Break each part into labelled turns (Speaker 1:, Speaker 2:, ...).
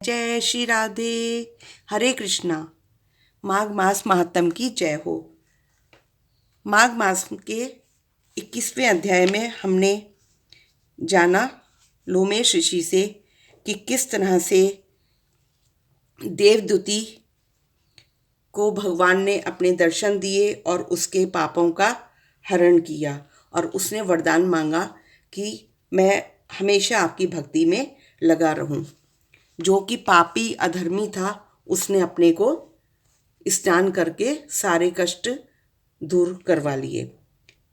Speaker 1: जय श्री राधे। हरे कृष्णा। माघ मास महात्म की जय हो। माघ मास के 21वें अध्याय में हमने जाना लोमेश ऋषि से कि किस तरह से देवदूती को भगवान ने अपने दर्शन दिए और उसके पापों का हरण किया और उसने वरदान मांगा कि मैं हमेशा आपकी भक्ति में लगा रहूं। जो कि पापी अधर्मी था, उसने अपने को स्नान करके सारे कष्ट दूर करवा लिए।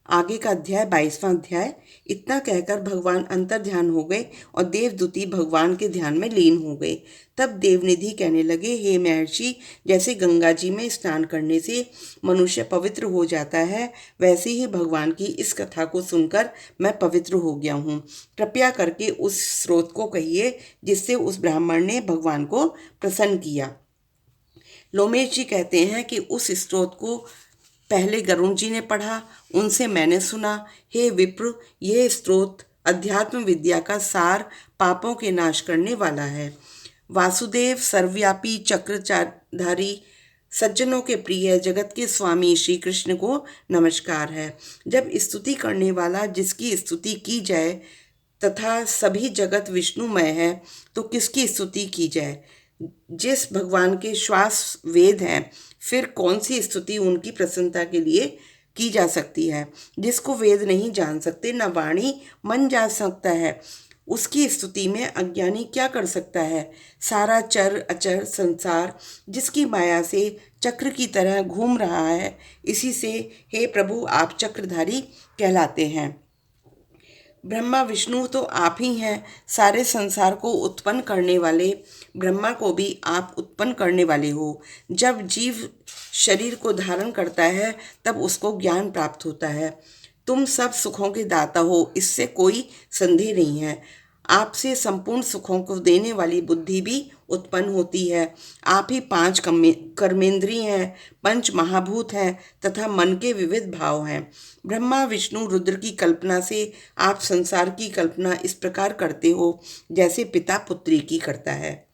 Speaker 1: आगे का अध्याय 22वां अध्याय। इतना कहकर भगवान अंतर ध्यान हो गए और देवदूती भगवान के ध्यान में लीन हो गए। तब देवनिधि कहने लगे, हे महर्षि, जैसे गंगा जी में स्नान करने से मनुष्य पवित्र हो जाता है, वैसे ही भगवान की इस कथा को सुनकर मैं पवित्र हो गया हूँ। कृपया करके उस स्रोत को कहिए जिससे उस ब्राह्मण ने भगवान को प्रसन्न किया। लोमेश जी कहते हैं कि उस स्रोत को पहले गरुण जी ने पढ़ा, उनसे मैंने सुना। हे विप्र, यह स्रोत अध्यात्म विद्या का सार, पापों के नाश करने वाला है। वासुदेव सर्वव्यापी चक्रधारी सज्जनों के प्रिय जगत के स्वामी श्री कृष्ण को नमस्कार है। जब स्तुति करने वाला जिसकी स्तुति की जाए तथा सभी जगत विष्णुमय है, तो किसकी स्तुति की जाए? जिस भगवान के श्वास वेद हैं, फिर कौन सी स्तुति उनकी प्रसन्नता के लिए की जा सकती है? जिसको वेद नहीं जान सकते, न वाणी मन जान सकता है, उसकी स्तुति में अज्ञानी क्या कर सकता है? सारा चर अचर संसार जिसकी माया से चक्र की तरह घूम रहा है, इसी से हे प्रभु आप चक्रधारी कहलाते हैं। ब्रह्मा विष्णु तो आप ही हैं। सारे संसार को उत्पन्न करने वाले ब्रह्मा को भी आप उत्पन्न करने वाले हो। जब जीव शरीर को धारण करता है तब उसको ज्ञान प्राप्त होता है। तुम सब सुखों के दाता हो, इससे कोई संदेह नहीं है। आपसे संपूर्ण सुखों को देने वाली बुद्धि भी उत्पन्न होती है। आप ही 5 कर्मेंद्रिय हैं, 5 महाभूत हैं तथा मन के विविध भाव हैं। ब्रह्मा विष्णु रुद्र की कल्पना से आप संसार की कल्पना इस प्रकार करते हो जैसे पिता पुत्री की करता है।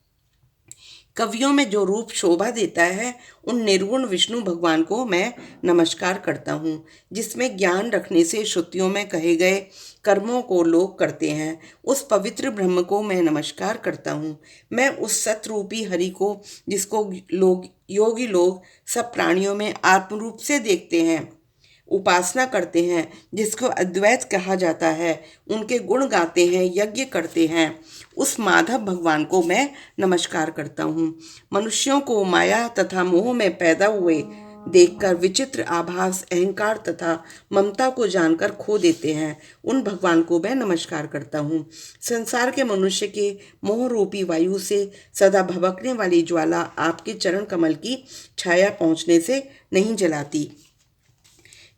Speaker 1: कवियों में जो रूप शोभा देता है, उन निर्गुण विष्णु भगवान को मैं नमस्कार करता हूँ, जिसमें ज्ञान रखने से श्रुतियों में कहे गए कर्मों को लोग करते हैं। उस पवित्र ब्रह्म को मैं नमस्कार करता हूँ। मैं उस सतरूपी हरि को, जिसको लोग योगी लोग सब प्राणियों में आत्मरूप से देखते हैं, उपासना करते हैं, जिसको अद्वैत कहा जाता है, उनके गुण गाते हैं, यज्ञ करते हैं, उस माधव भगवान को मैं नमस्कार करता हूँ। मनुष्यों को माया तथा मोह में पैदा हुए देखकर विचित्र आभास, अहंकार तथा ममता को जानकर खो देते हैं, उन भगवान को मैं नमस्कार करता हूँ। संसार के मनुष्य के मोह रूपी वायु से सदा भभकने वाली ज्वाला आपके चरण कमल की छाया पहुँचने से नहीं जलाती,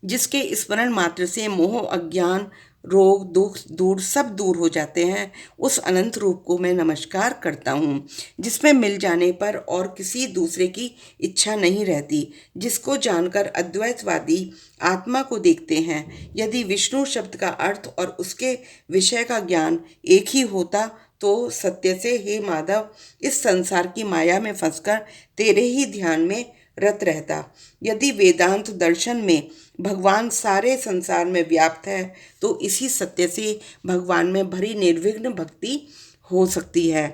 Speaker 1: जिसके स्मरण मात्र से मोह अज्ञान रोग दुख दूर सब दूर हो जाते हैं, उस अनंत रूप को मैं नमस्कार करता हूँ, जिसमें मिल जाने पर और किसी दूसरे की इच्छा नहीं रहती, जिसको जानकर अद्वैतवादी आत्मा को देखते हैं। यदि विष्णु शब्द का अर्थ और उसके विषय का ज्ञान एक ही होता तो सत्य से हे माधव इस संसार की माया में फंसकर तेरे ही ध्यान में रत रहता। यदि वेदांत दर्शन में भगवान सारे संसार में व्याप्त है, तो इसी सत्य से भगवान में भरी निर्विघ्न भक्ति हो सकती है।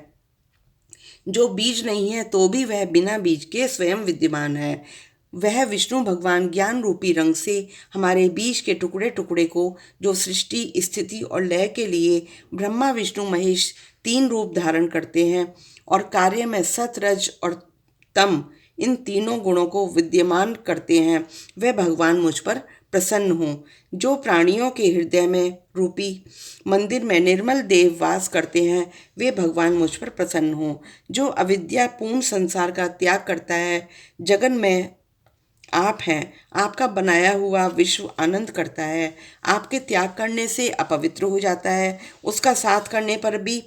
Speaker 1: जो बीज नहीं है तो भी वह बिना बीज के स्वयं विद्यमान है। वह विष्णु भगवान ज्ञान रूपी रंग से हमारे बीज के टुकड़े टुकड़े को, जो सृष्टि स्थिति और लय के लिए ब्रह्मा विष्णु महेश 3 रूप धारण करते हैं और कार्य में सत रज और तम इन तीनों गुणों को विद्यमान करते हैं, वह भगवान मुझ पर प्रसन्न हो। जो प्राणियों के हृदय में रूपी मंदिर में निर्मल देव वास करते हैं, वे भगवान मुझ पर प्रसन्न हो। जो अविद्या पूर्ण संसार का त्याग करता है, जगन में आप हैं, आपका बनाया हुआ विश्व आनंद करता है। आपके त्याग करने से अपवित्र हो जाता है, उसका साथ करने पर भी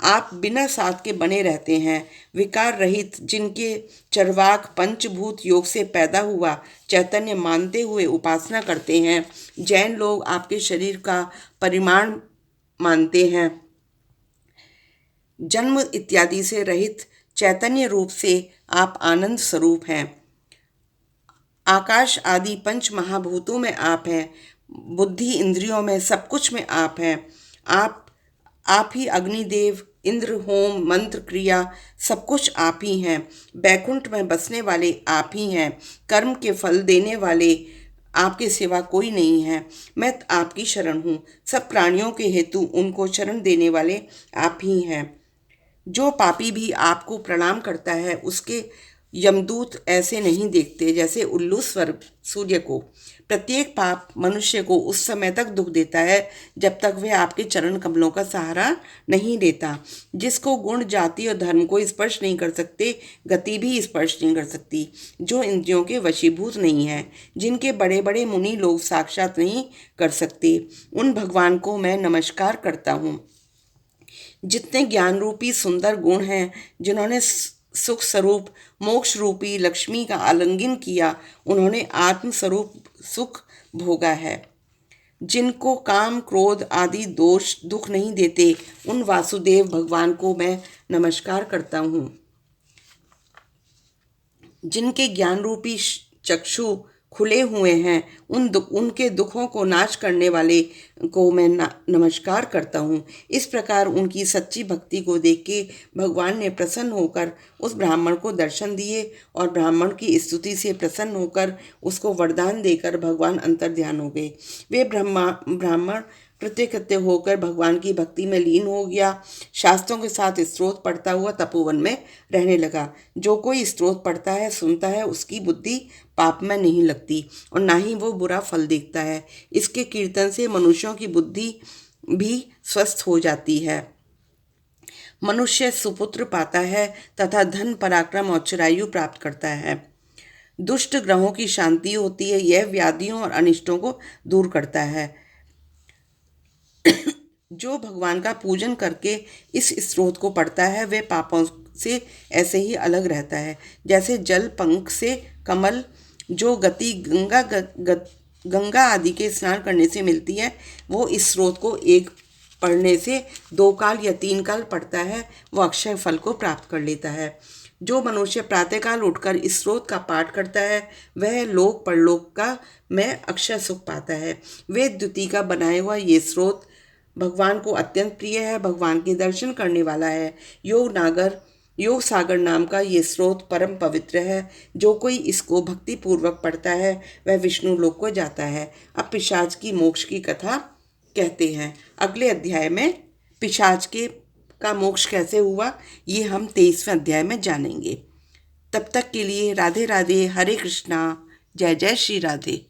Speaker 1: आप बिना साथ के बने रहते हैं। विकार रहित जिनके चरवाक पंचभूत योग से पैदा हुआ चैतन्य मानते हुए उपासना करते हैं। जैन लोग आपके शरीर का परिमाण मानते हैं। जन्म इत्यादि से रहित चैतन्य रूप से आप आनंद स्वरूप हैं। आकाश आदि पंच महाभूतों में आप हैं, बुद्धि इंद्रियों में सब कुछ में आप हैं। आप आप ही अग्निदेव, इंद्र, होम, मंत्र, क्रिया सब कुछ आप ही हैं। बैकुंठ में बसने वाले आप ही हैं। कर्म के फल देने वाले आपके सिवा कोई नहीं है। मैं आपकी शरण हूँ। सब प्राणियों के हेतु उनको शरण देने वाले आप ही हैं। जो पापी भी आपको प्रणाम करता है उसके यमदूत ऐसे नहीं देखते जैसे उल्लू स्वर्ग सूर्य को। प्रत्येक पाप मनुष्य को उस समय तक दुख देता है जब तक वह आपके चरण कमलों का सहारा नहीं लेता। जिसको गुण, जाति और धर्म को स्पर्श नहीं कर सकते, गति भी स्पर्श नहीं कर सकती, जो इंद्रियों के वशीभूत नहीं है, जिनके बड़े बड़े मुनि लोग साक्षात नहीं कर सकते, उन भगवान को मैं नमस्कार करता हूँ। जितने ज्ञान रूपी सुंदर गुण हैं, जिन्होंने सुख स्वरूप मोक्ष रूपी लक्ष्मी का आलिंगन किया, उन्होंने आत्म स्वरूप सुख भोगा है। जिनको काम, क्रोध आदि दोष दुख नहीं देते, उन वासुदेव भगवान को मैं नमस्कार करता हूँ। जिनके ज्ञान रूपी चक्षु खुले हुए हैं, उनके दुखों को नाश करने वाले को मैं नमस्कार करता हूँ। इस प्रकार उनकी सच्ची भक्ति को देख के भगवान ने प्रसन्न होकर उस ब्राह्मण को दर्शन दिए और ब्राह्मण की स्तुति से प्रसन्न होकर उसको वरदान देकर भगवान अंतर्ध्यान हो गए। वे ब्राह्मण कृत्य होकर भगवान की भक्ति में लीन हो गया। शास्त्रों के साथ स्त्रोत पढ़ता हुआ तपोवन में रहने लगा। जो कोई स्त्रोत पढ़ता है, सुनता है, उसकी बुद्धि पाप में नहीं लगती और ना ही वो बुरा फल देखता है। इसके कीर्तन से मनुष्यों की बुद्धि भी स्वस्थ हो जाती है। मनुष्य सुपुत्र पाता है तथा धन, पराक्रम और चिरायु प्राप्त करता है। दुष्ट ग्रहों की शांति होती है। यह व्याधियों और अनिष्टों को दूर करता है। जो भगवान का पूजन करके इस स्रोत को पढ़ता है, वह पापों से ऐसे ही अलग रहता है जैसे जल पंख से कमल। जो गति गंगा आदि के स्नान करने से मिलती है, वो इस स्रोत को एक पढ़ने से 2 काल या 3 काल पढ़ता है, वो अक्षय फल को प्राप्त कर लेता है। जो मनुष्य प्रातःकाल उठकर इस स्रोत का पाठ करता है, वह लोक परलोक का में अक्षय सुख पाता है। वेद द्युति का बनाया हुआ ये स्रोत भगवान को अत्यंत प्रिय है, भगवान के दर्शन करने वाला है। योग सागर नाम का ये स्रोत परम पवित्र है। जो कोई इसको भक्ति पूर्वक पढ़ता है, वह विष्णु लोक को जाता है। अब पिशाच की मोक्ष की कथा कहते हैं। अगले अध्याय में पिशाच का मोक्ष कैसे हुआ, ये हम 23वें अध्याय में जानेंगे। तब तक के लिए राधे राधे, हरे कृष्णा, जय जय श्री राधे।